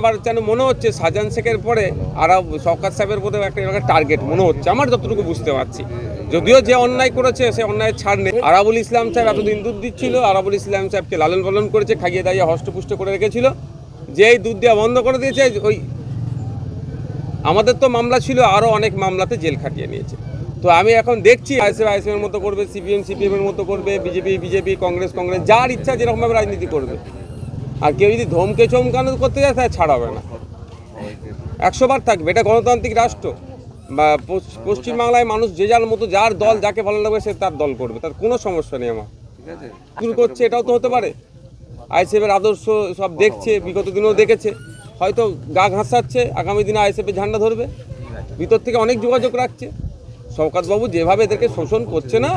এবার যেন মনে হচ্ছে শাহজাহান শেখের পরে আরা শওকত সাহেবের মধ্যে একটা টার্গেট মনে হচ্ছে, আমার যতটুকু বুঝতে পারছি। যদিও যে অন্যায় করেছে সে অন্যায়ের ছাড় নেই। আরাবুল ইসলাম সাহেব এতদিন দুধ দিচ্ছিল, আরাবুল ইসলাম সাহেবকে লালন পালন করেছে, খাইয়ে দাইয়ে হষ্টপুষ্ট করে রেখেছিল। যেই দুধ দেওয়া বন্ধ করে দিয়েছে, ওই আমাদের তো মামলা ছিল, আরও অনেক মামলাতে জেল খাটিয়ে নিয়েছে। তো আমি এখন দেখছি আইএসএফের মতো করবে, সিপিএমের মতো করবে, বিজেপি, কংগ্রেস, যার ইচ্ছা যেরকমভাবে রাজনীতি করবে। আর কেউ যদি ধমকে চমকানো করতে যায় তাহলে ছাড়াবে না, 100 বার থাকবে। এটা গণতান্ত্রিক রাষ্ট্র। বা পশ্চিমবাংলায় মানুষ যে যার মতো, যার দল যাকে ভালো লাগবে সে তার দল করবে, তার কোনো সমস্যা নেই। আমার শুরু করছে, এটাও তো হতে পারে। আইএসএফের আদর্শ সব দেখছে, বিগত দিনেও দেখেছে, হয়তো গা ঘাসাচ্ছে, আগামী দিনে আইএসএফের ঝান্ডা ধরবে। ভিতর থেকে অনেক যোগাযোগ রাখছে। শওকত বাবু যেভাবে এদেরকে শোষণ করছে না,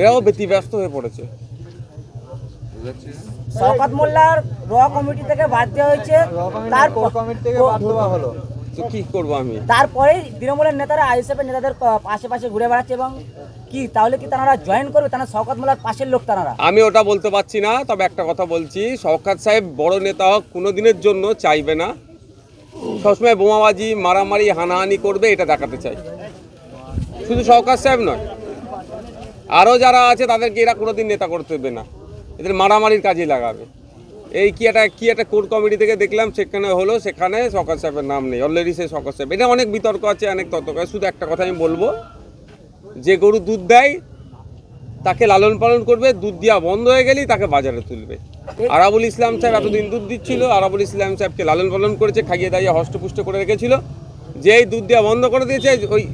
এরাও ব্যতিব্যস্ত হয়ে পড়েছে। শওকত মোল্লার র কমিটি থেকে বাদ দেওয়া হয়েছে, তার কমিটি থেকে বাদ দেওয়া হলো। তো কি করবো আমি? তারপরে তৃণমূলের নেতারা আইএসএফের নেতাদের পাশে ঘুরে বেড়াচ্ছে, এবং কি তাহলে কি তারা জয়েন করবে? তারা শওকত মোল্লার পাশের লোক তারা। আমি ওটা বলতে পারছি না, তবে একটা কথা বলছি, শওকত সাহেব বড় নেতা হোক কোনো দিনের জন্য চাইবে না। সবসময় বোমাবাজি, মারামারি, হানাহানি করবে, এটা দেখাতে চাই। শুধু শওকত সাহেব নয়, আরও যারা আছে তাদেরকে এরা কোনোদিন নেতা করতে দেবে না, এদের মারামারির কাজে লাগাবে। এই কি একটা কোর কমিটি থেকে দেখলাম সেখানে হলো, সেখানে শওকত সাহেবের নাম নেই, অলরেডি সে শওকত সাহেব। এটা অনেক বিতর্ক আছে, অনেক তর্ক আছে। শুধু একটা কথা আমি বলবো, যে গরু দুধ দেয় তাকে লালন পালন করবে, দুধ দেওয়া বন্ধ হয়ে গেলেই তাকে বাজারে তুলবে। আরাবুল ইসলাম সাহেব এতদিন দুধ দিচ্ছিল, আরাবুল ইসলাম সাহেবকে লালন পালন করেছে, খাইয়ে দাইয়ে হষ্টপুষ্ট করে রেখেছিল। যেই দুধ দেওয়া বন্ধ করে দিয়েছে, ওই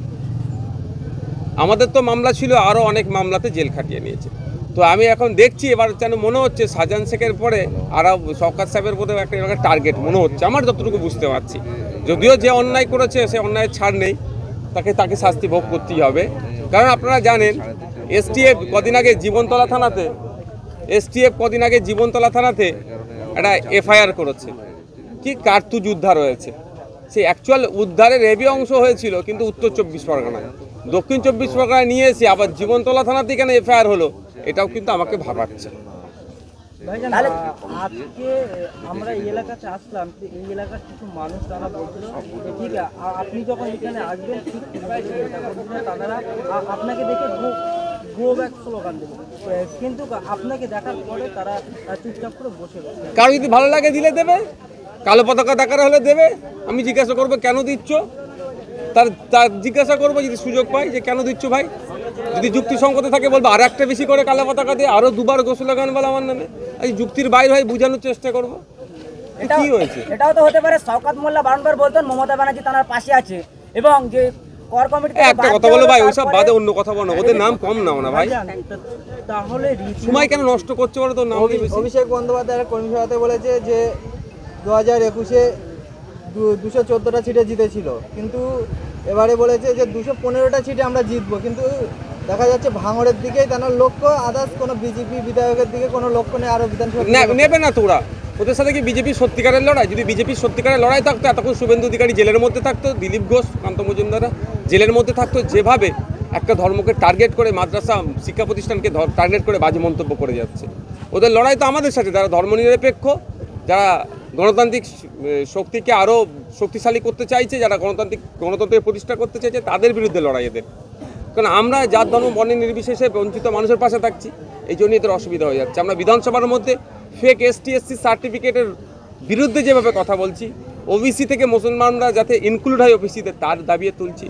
আমাদের তো মামলা ছিল, আরও অনেক মামলাতে জেল খাটিয়ে নিয়েছে। তো আমি এখন দেখছি, এবার যেন মনে হচ্ছে শাহজাহান শেখের পরে শওকত সাহেবের মধ্যে একটা টার্গেট মনে হচ্ছে, আমার যতটুকু বুঝতে পারছি। যদিও যে অন্যায় করেছে সে অন্যায়ের ছাড় নেই, তাকে শাস্তি ভোগ করতেই হবে। কারণ আপনারা জানেন, এসটিএফ কদিন আগে জীবনতলা থানাতে একটা এফআইআর করেছে, কি কার্তুজ উদ্ধার হয়েছে। সেই অ্যাকচুয়াল উদ্ধারের হেভি অংশ হয়েছিল কিন্তু উত্তর 24 পরগনায়। দক্ষিণ 24 পরগনায় নিয়ে এসে আবার জীবনতলা থানাতে কেন এফআইআর হলো, এটাও কিন্তু আমাকে ভাবাচ্ছে। আজকে আমরা এই এলাকাতে আসলাম, এই এলাকার কিছু মানুষ তারা বলছিল ঠিক আপনি যখন এখানে আসবেন ঠিক তারা আপনাকে দেখে গো ব্যাক স্লোগান দেবে, কিন্তু আপনাকে দেখার পরে তারা চুপচাপ করে বসে রয়েছে। কারো যদি ভালো লাগে দিলে দেবে, কালো পতাকা দেখার হলে দেবে। আমি জিজ্ঞাসা করবো কেন দিচ্ছ, তার জিজ্ঞাসা করবো যদি সুযোগ পাই যে কেন দিচ্ছ ভাই। যদি যুক্তিসঙ্গত থাকে বলবো আর একটা বেশি করে কালো পতাকা দিয়ে আরও 2বার গোসলাগান বলে আমার নামে। এই যুক্তির বাইরে হয় বোঝানোর চেষ্টা করবো কি হয়েছে। এটাও তো হতে পারে শওকত মোল্লা বারংবার বলতেন মমতা ব্যানার্জি তার পাশে আছে, এবং যে কর কমিটি একটা কথা বলো ভাই, ওইসব বাদে অন্য কথা বলো, ওদের নাম কম নাও না ভাই। তাহলে সময় কেন নষ্ট করছে বলো তো? নাম অভিষেক বন্দ্যোপাধ্যায়ের কর্মী সভাতে বলেছে যে 2021-এ 214টা সিটে জিতেছিল, কিন্তু এবারে বলেছে যে 215টা সিটে আমরা জিতবো। কিন্তু দেখা যাচ্ছে ভাঙড়ের দিকেই তার লক্ষ্য, আদার্স কোনো বিজেপি বিধায়কের দিকে কোনো লক্ষ্য নেই। আরও বিধানসভা নেবে না তো ওরা। ওদের সাথে কি বিজেপির সত্যিকারের লড়াই? যদি বিজেপির সত্যিকারের লড়াই থাকতো, এতক্ষণ শুভেন্দু অধিকারী জেলের মধ্যে থাকতো, দিলীপ ঘোষ, কান্ত মজুমদাররা জেলের মধ্যে থাকতো। যেভাবে একটা ধর্মকে টার্গেট করে, মাদ্রাসা শিক্ষা প্রতিষ্ঠানকে টার্গেট করে বাজে মন্তব্য করে যাচ্ছে, ওদের লড়াই তো আমাদের সাথে, যারা ধর্মনিরপেক্ষ, যারা গণতান্ত্রিক শক্তিকে আরও শক্তিশালী করতে চাইছে, যারা গণতন্ত্রের প্রতিষ্ঠা করতে চাইছে, তাদের বিরুদ্ধে লড়াই এদের। কারণ আমরা জাত ধর্ম বর্ণের নির্বিশেষে বঞ্চিত মানুষের পাশে থাকছি, এই জন্যই এদের অসুবিধা হয়ে যাচ্ছে। আমরা বিধানসভার মধ্যে ফেক ST/SC সার্টিফিকেটের বিরুদ্ধে যেভাবে কথা বলছি, ওবিসি থেকে মুসলমানরা যাতে ইনক্লুড হয় ওবিসিতে, তার দাবিয়ে তুলছি।